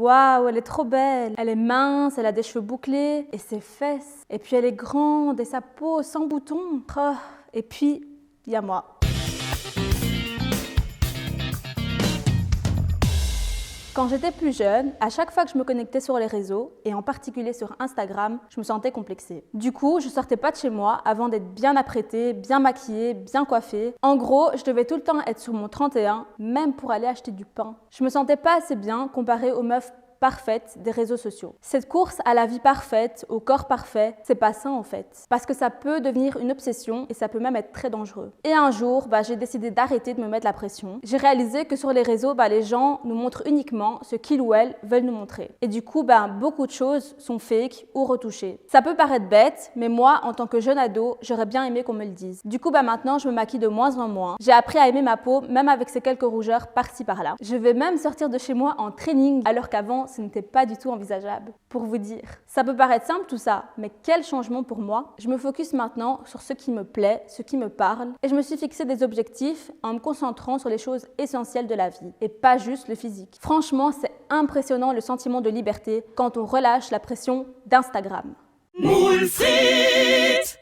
Waouh, elle est trop belle. Elle est mince, elle a des cheveux bouclés et ses fesses. Et puis elle est grande et sa peau sans boutons. Oh. Et puis, il y a moi. Quand j'étais plus jeune, à chaque fois que je me connectais sur les réseaux, et en particulier sur Instagram, je me sentais complexée. Du coup, je sortais pas de chez moi avant d'être bien apprêtée, bien maquillée, bien coiffée. En gros, je devais tout le temps être sur mon 31, même pour aller acheter du pain. Je me sentais pas assez bien comparée aux meufs parfaite des réseaux sociaux. Cette course à la vie parfaite, au corps parfait, c'est pas sain en fait. Parce que ça peut devenir une obsession et ça peut même être très dangereux. Et un jour, j'ai décidé d'arrêter de me mettre la pression. J'ai réalisé que sur les réseaux, les gens nous montrent uniquement ce qu'ils ou elles veulent nous montrer. Et du coup, beaucoup de choses sont fake ou retouchées. Ça peut paraître bête, mais moi, en tant que jeune ado, j'aurais bien aimé qu'on me le dise. Du coup, maintenant, je me maquille de moins en moins. J'ai appris à aimer ma peau, même avec ces quelques rougeurs par-ci par-là. Je vais même sortir de chez moi en training, alors qu'avant, ce n'était pas du tout envisageable. Pour vous dire, ça peut paraître simple tout ça, mais quel changement pour moi. Je me focus maintenant sur ce qui me plaît, ce qui me parle, et je me suis fixé des objectifs en me concentrant sur les choses essentielles de la vie, et pas juste le physique. Franchement, c'est impressionnant le sentiment de liberté quand on relâche la pression d'Instagram. Moule frites!